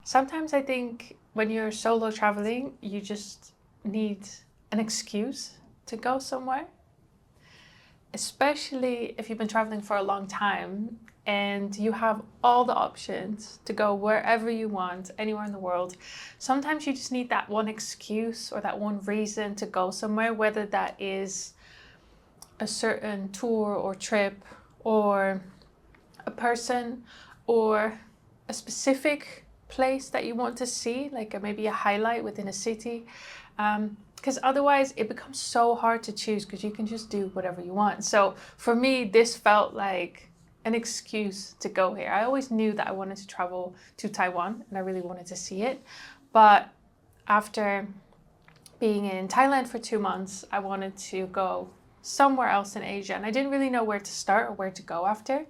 Sometimes I think when you're solo traveling, you just need an excuse to go somewhere. Especially if you've been traveling for a long time and you have all the options to go wherever you want, anywhere in the world. Sometimes you just need that one excuse or that one reason to go somewhere, whether that is a certain tour or trip or a person or a specific place that you want to see, like maybe a highlight within a city. Because otherwise it becomes so hard to choose because you can just do whatever you want. So for me, this felt like an excuse to go here. I always knew that I wanted to travel to Taiwan and I really wanted to see it. But after being in Thailand for 2 months, I wanted to go somewhere else in Asia. And I didn't really know where to start or where to go after.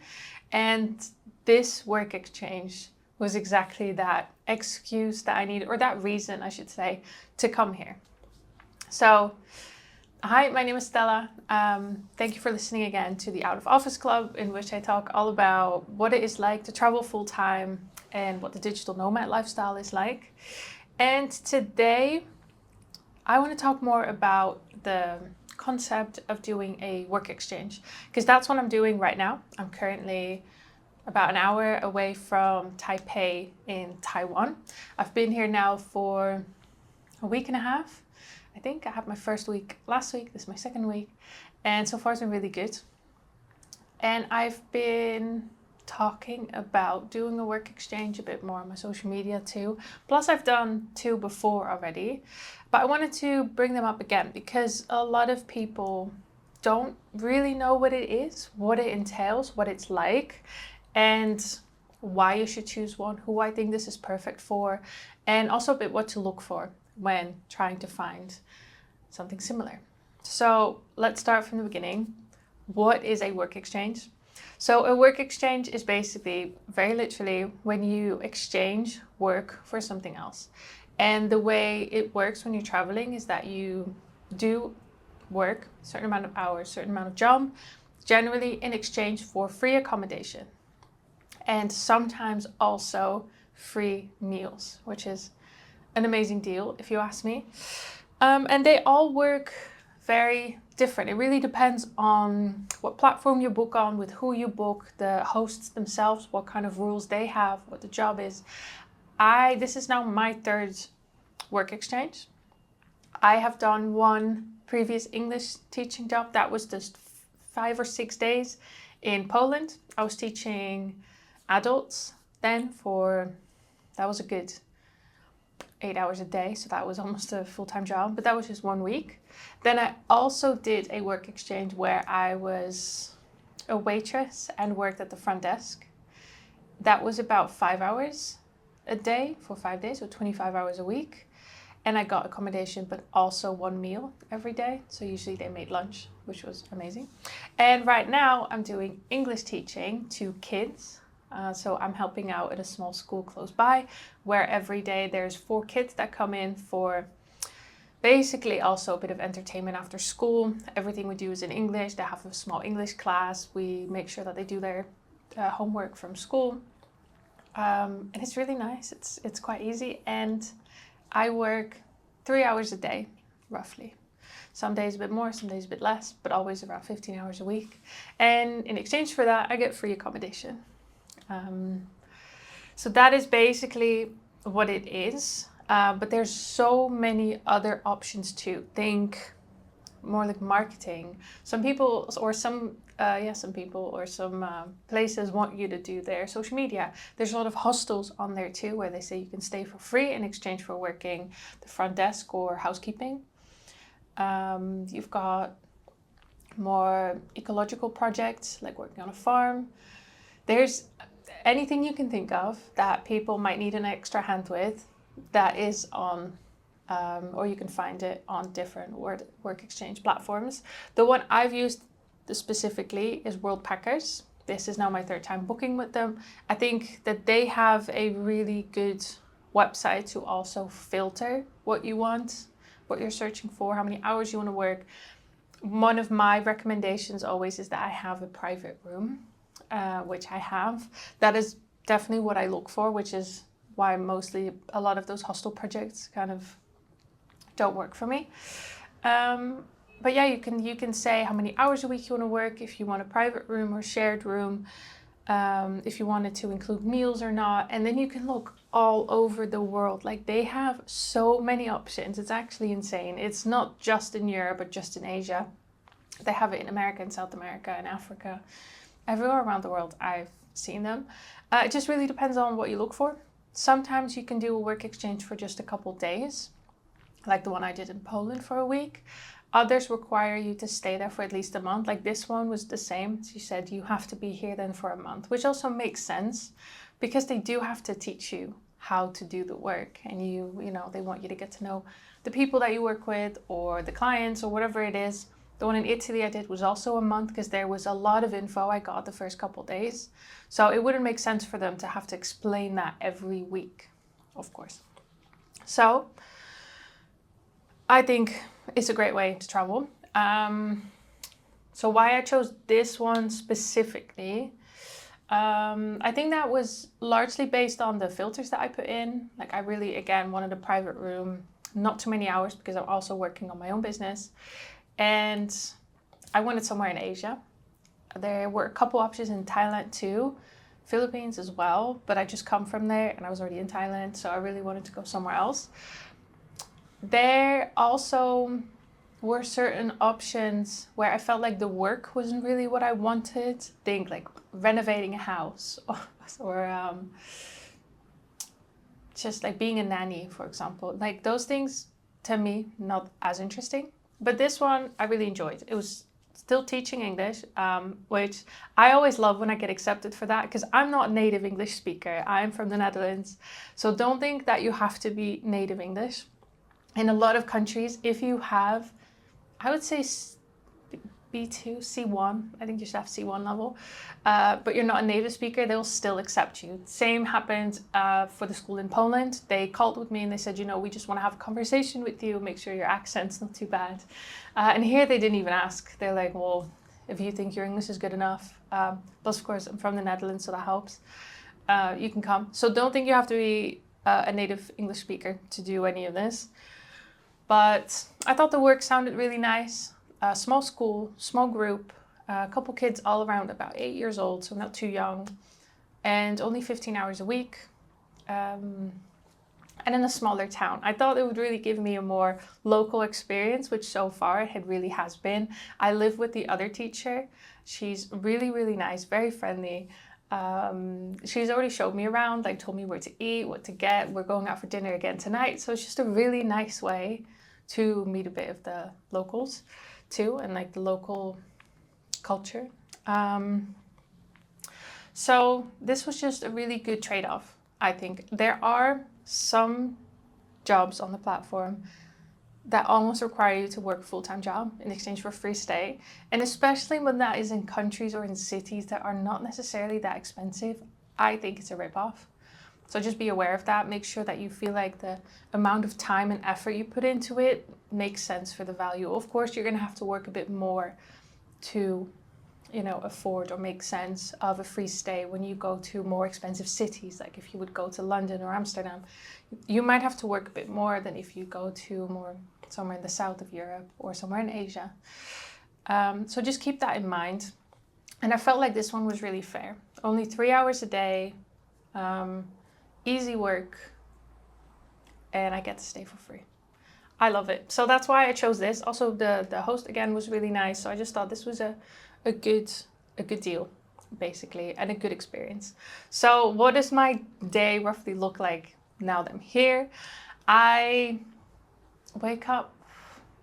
And this work exchange was exactly that excuse that I needed, or that reason, I should say, to come here. So, hi, my name is Stella. Thank you for listening again to the Out of Office Club, in which I talk all about what it is like to travel full time and what the digital nomad lifestyle is like. And today, I want to talk more about the concept of doing a work exchange, because that's what I'm doing right now. I'm currently about an hour away from Taipei in Taiwan. I've been here now for a week and a half. I think I had my first week last week. This is my second week. And so far it's been really good. And I've been talking about doing a work exchange a bit more on my social media too. Plus I've done 2 before already. But I wanted to bring them up again because a lot of people don't really know what it is, what it entails, what it's like, and why you should choose one, who I think this is perfect for, and also a bit what to look for when trying to find something similar. So let's start from the beginning. What is a work exchange? So a work exchange is basically, very literally, when you exchange work for something else. And the way it works when you're traveling is that you do work, a certain amount of hours, a certain amount of job, generally in exchange for free accommodation. And sometimes also free meals, which is an amazing deal, if you ask me. And they all work very different. It really depends on what platform you book on, with who you book, the hosts themselves, what kind of rules they have, what the job is. This is now my 3rd work exchange. I have done one previous English teaching job that was just 5 or 6 days in Poland. I was teaching adults then that was a good 8 hours a day, so that was almost a full-time job, but that was just 1 week. Then I also did a work exchange where I was a waitress and worked at the front desk. That was about 5 hours a day for 5 days, so 25 hours a week. And I got accommodation, but also 1 meal every day. So usually they made lunch, which was amazing. And right now I'm doing English teaching to kids. So I'm helping out at a small school close by, where every day there's 4 kids that come in for basically also a bit of entertainment after school. Everything we do is in English. They have a small English class. We make sure that they do their homework from school. And it's really nice. It's quite easy. And I work 3 hours a day, roughly. Some days a bit more, some days a bit less, but always around 15 hours a week. And in exchange for that, I get free accommodation. So that is basically what it is. But there's so many other options too. Think more like marketing. Some people or some places want you to do their social media. There's a lot of hostels on there too, where they say you can stay for free in exchange for working the front desk or housekeeping. You've got more ecological projects, like working on a farm. There's anything you can think of that people might need an extra hand with, that is on, or you can find it on different work exchange platforms. The one I've used specifically is Worldpackers. This is now my 3rd time booking with them. I think that they have a really good website to also filter what you want, what you're searching for, how many hours you want to work. One of my recommendations always is that I have a private room, which I have. That is definitely what I look for, which is why mostly a lot of those hostel projects kind of don't work for me. But yeah, you can say how many hours a week you want to work, if you want a private room or shared room, if you wanted to include meals or not. And then you can look all over the world. Like, they have so many options. It's actually insane. It's not just in Europe, but just in Asia. They have it in America and South America and Africa. Everywhere around the world I've seen them. It just really depends on what you look for. Sometimes you can do a work exchange for just a couple days, like the one I did in Poland for a week. Others require you to stay there for at least a month. Like, this one was the same. She said you have to be here then for a month, which also makes sense because they do have to teach you how to do the work. And you know, they want you to get to know the people that you work with or the clients or whatever it is. The one in Italy I did was also a month because there was a lot of info I got the first couple days. So it wouldn't make sense for them to have to explain that every week, of course. So I think it's a great way to travel. So why I chose this one specifically, I think that was largely based on the filters that I put in. Like, I really, again, wanted a private room, not too many hours because I'm also working on my own business. And I wanted somewhere in Asia. There were a couple options in Thailand too, Philippines as well, but I just come from there and I was already in Thailand, so I really wanted to go somewhere else. There also were certain options where I felt like the work wasn't really what I wanted. Think like renovating a house or just like being a nanny, for example. Like, those things, to me, not as interesting. But this one I really enjoyed. It was still teaching English, which I always love when I get accepted for that, because I'm not a native English speaker. I'm from the Netherlands. So don't think that you have to be native English. In a lot of countries, if you have, I would say B2, C1, I think you should have C1 level, but you're not a native speaker, they'll still accept you. Same happened for the school in Poland. They called with me and they said, you know, we just want to have a conversation with you, make sure your accent's not too bad. And here they didn't even ask. They're like, well, if you think your English is good enough, plus of course I'm from the Netherlands, so that helps, you can come. So don't think you have to be a native English speaker to do any of this. But I thought the work sounded really nice. Small school, small group, a couple kids all around about 8 years old, so not too young, and only 15 hours a week, and in a smaller town. I thought it would really give me a more local experience, which so far it really has been. I live with the other teacher. She's really, really nice, very friendly. She's already showed me around, like told me where to eat, what to get. We're going out for dinner again tonight. So it's just a really nice way to meet a bit of the locals too, and like the local culture. So this was just a really good trade-off, I think. There are some jobs on the platform that almost require you to work a full-time job in exchange for free stay. And especially when that is in countries or in cities that are not necessarily that expensive, I think it's a rip-off. So just be aware of that. Make sure that you feel like the amount of time and effort you put into it makes sense for the value. Of course, you're going to have to work a bit more to, you know, afford or make sense of a free stay when you go to more expensive cities. Like if you would go to London or Amsterdam, you might have to work a bit more than if you go to more somewhere in the south of Europe or somewhere in Asia. So just keep that in mind. And I felt like this one was really fair. Only 3 hours a day, easy work, and I get to stay for free. I love it. So that's why I chose this. Also, the host again was really nice. So I just thought this was a good deal, basically, and a good experience. So what does my day roughly look like now that I'm here? I wake up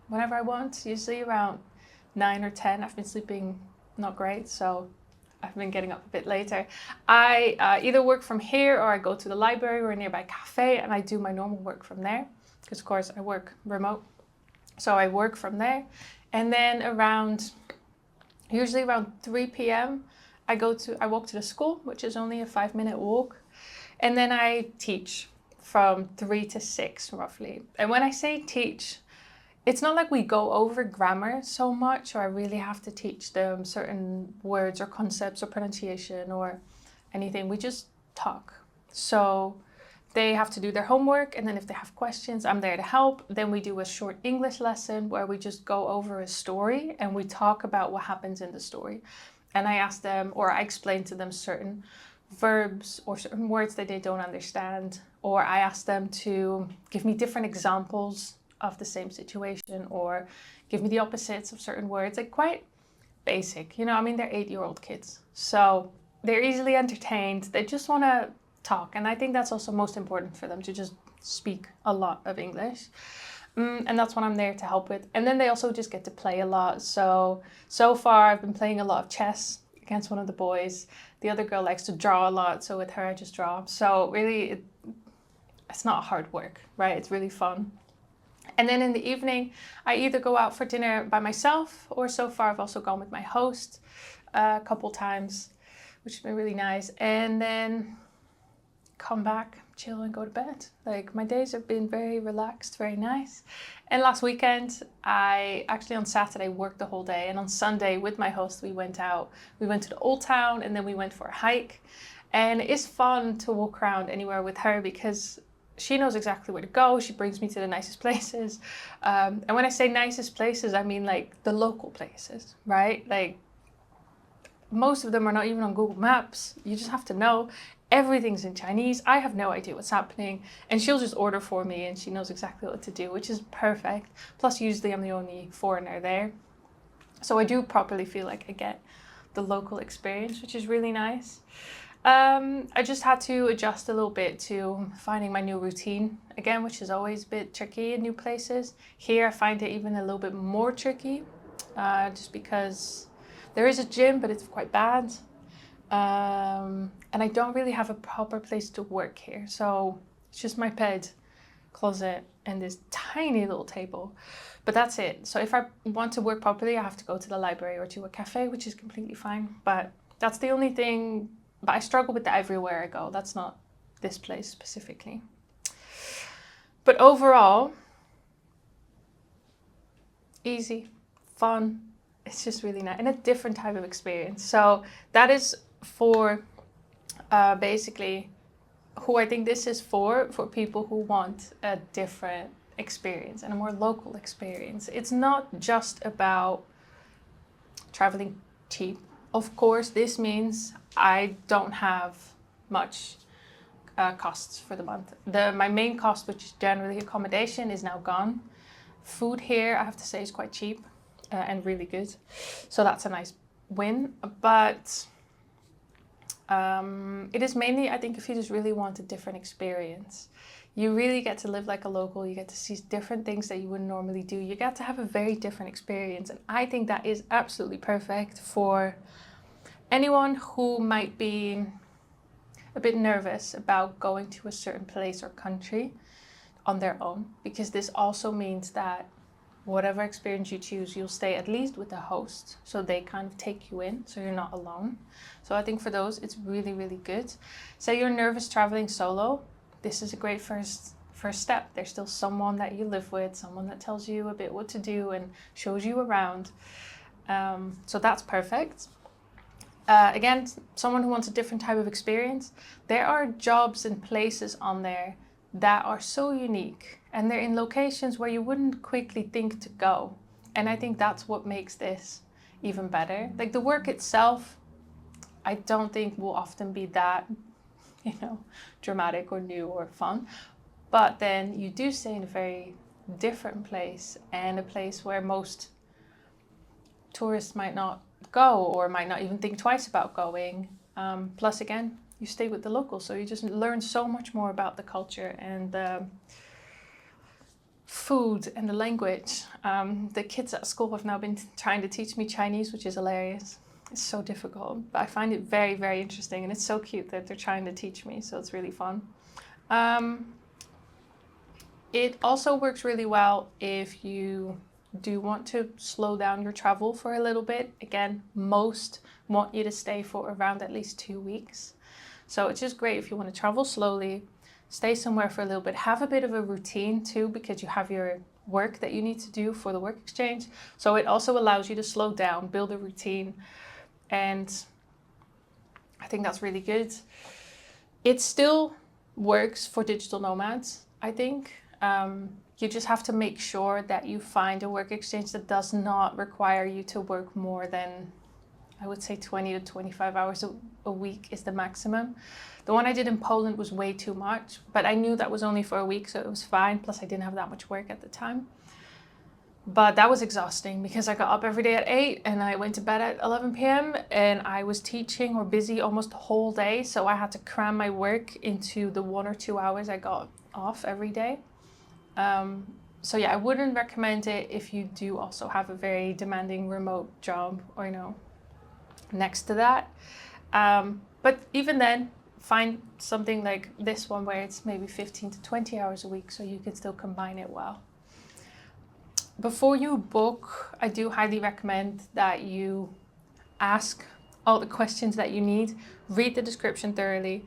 whenever I want, usually around 9 or 10. I've been sleeping not great, so I've been getting up a bit later. I either work from here or I go to the library or a nearby cafe and I do my normal work from there. Because of course I work remote. So I work from there. And then usually around 3 p.m. I walk to the school, which is only a 5-minute walk. And then I teach from 3 to 6 roughly. And when I say teach, it's not like we go over grammar so much, or I really have to teach them certain words or concepts or pronunciation or anything. We just talk. So They have to do their homework, and then if they have questions, I'm there to help. Then we do a short English lesson where we just go over a story and we talk about what happens in the story. And I ask them, or I explain to them certain verbs or certain words that they don't understand, or I ask them to give me different examples of the same situation, or give me the opposites of certain words, like quite basic, you know. I mean, they're 8-year-old kids, so they're easily entertained. They just want to talk, and I think that's also most important for them, to just speak a lot of English. And that's what I'm there to help with. And then they also just get to play a lot. So far I've been playing a lot of chess against one of the boys. The other girl likes to draw a lot, so with her I just draw. So really, it's not hard work, right? It's really fun. And then in the evening, I either go out for dinner by myself, or so far I've also gone with my host a couple times, which has been really nice. And then come back, chill, and go to bed. Like, my days have been very relaxed, very nice. And last weekend, I actually on Saturday worked the whole day, and on Sunday with my host we went out. We went to the old town, and then we went for a hike. And it's fun to walk around anywhere with her because she knows exactly where to go. She brings me to the nicest places. And when I say nicest places, I mean like the local places, right? Like, most of them are not even on Google Maps. You just have to know. Everything's in Chinese. I have no idea what's happening, and she'll just order for me, and she knows exactly what to do, which is perfect. Plus, usually I'm the only foreigner there, so I do properly feel like I get the local experience, which is really nice. I just had to adjust a little bit to finding my new routine again, which is always a bit tricky in new places. Here I find it even a little bit more tricky, just because there is a gym, but it's quite bad. And I don't really have a proper place to work here. So it's just my bed, closet, and this tiny little table. But that's it. So if I want to work properly, I have to go to the library or to a cafe, which is completely fine. But that's the only thing. But I struggle with that everywhere I go. That's not this place specifically. But overall, easy, fun. It's just really nice, and a different type of experience. So that is for basically who I think this is for people who want a different experience and a more local experience. It's not just about traveling cheap. Of course, this means I don't have much costs for the month. My main cost, which is generally accommodation, is now gone. Food here, I have to say, is quite cheap and really good. So that's a nice win. But it is mainly, I think, if you just really want a different experience. You really get to live like a local. You get to see different things that you wouldn't normally do. You get to have a very different experience. And I think that is absolutely perfect for anyone who might be a bit nervous about going to a certain place or country on their own. Because this also means that whatever experience you choose, you'll stay at least with the host. So they kind of take you in, so you're not alone. So I think for those, it's really, really good. Say you're nervous traveling solo, this is a great first step. There's still someone that you live with, someone that tells you a bit what to do and shows you around. So that's perfect. Again, someone who wants a different type of experience, there are jobs and places on there that are so unique, and they're in locations where you wouldn't quickly think to go. And I think that's what makes this even better. Like, the work itself, I don't think will often be that, dramatic or new or fun. But then you do stay in a very different place, and a place where most tourists might not go or might not even think twice about going. Plus, again, you stay with the locals, so you just learn so much more about the culture and the food and the language. The kids at school have now been trying to teach me Chinese, which is hilarious. It's so difficult, but I find it very, very interesting, and it's so cute that they're trying to teach me, so it's really fun. It also works really well if you do want to slow down your travel for a little bit. Again, most want you to stay for around at least 2 weeks. So it's just great if you want to travel slowly, stay somewhere for a little bit, have a bit of a routine too, because you have your work that you need to do for the work exchange. So it also allows you to slow down, build a routine, and I think that's really good. It's still works for digital nomads, I think. You just have to make sure that you find a work exchange that does not require you to work more than, I would say 20 to 25 hours a week is the maximum. The one I did in Poland was way too much, but I knew that was only for a week, so it was fine. Plus I didn't have that much work at the time. But that was exhausting because I got up every day at 8 and I went to bed at 11 p.m. and I was teaching or busy almost the whole day. So I had to cram my work into the 1 or 2 hours I got off every day. So yeah, I wouldn't recommend it if you do also have a very demanding remote job or, next to that. But even then, find something like this one where it's maybe 15 to 20 hours a week so you can still combine it well. Before you book, I do highly recommend that you ask all the questions that you need, read the description thoroughly,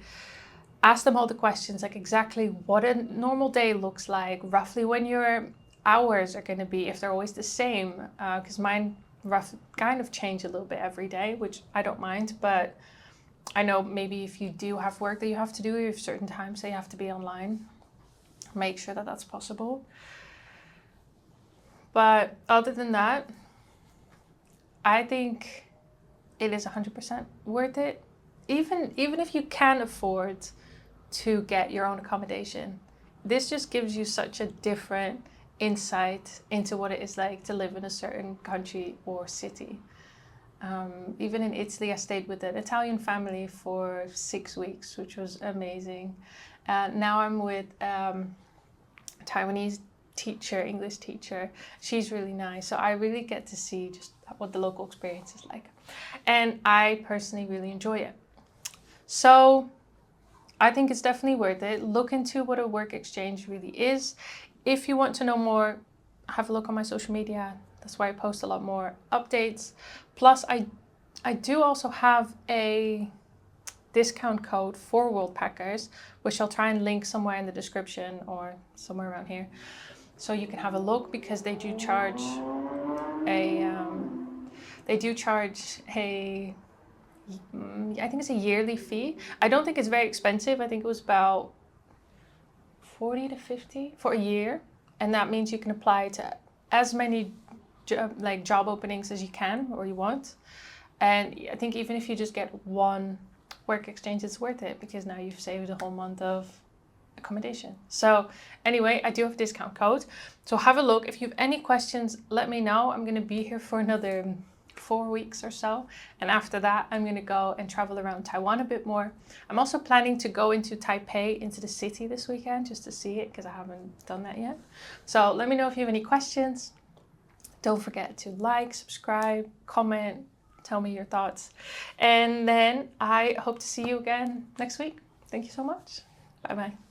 ask them all the questions, like exactly what a normal day looks like, roughly when your hours are going to be, if they're always the same, because mine kind of change a little bit every day, which I don't mind, but I know maybe if you do have work that you have to do, you have certain times that you have to be online, make sure that that's possible. But other than that, I think it is 100% worth it. Even if you can afford to get your own accommodation, this just gives you such a different insight into what it is like to live in a certain country or city. Even in Italy, I stayed with an Italian family for 6 weeks, which was amazing. Now I'm with Taiwanese teacher, English teacher. She's really nice. So I really get to see just what the local experience is like. And I personally really enjoy it. So I think it's definitely worth it. Look into what a work exchange really is. If you want to know more, have a look on my social media. That's why I post a lot more updates. Plus, I do also have a discount code for Worldpackers, which I'll try and link somewhere in the description or somewhere around here. So you can have a look because they do charge a, I think it's a yearly fee. I don't think it's very expensive. I think it was about 40 to 50 for a year. And that means you can apply to as many job openings as you can or you want. And I think even if you just get one work exchange, it's worth it because now you've saved a whole month of accommodation. So anyway, I do have a discount code. So have a look. If you have any questions, let me know. I'm going to be here for another 4 weeks or so. And after that, I'm going to go and travel around Taiwan a bit more. I'm also planning to go into Taipei, into the city this weekend, just to see it because I haven't done that yet. So let me know if you have any questions. Don't forget to like, subscribe, comment, tell me your thoughts. And then I hope to see you again next week. Thank you so much. Bye-bye.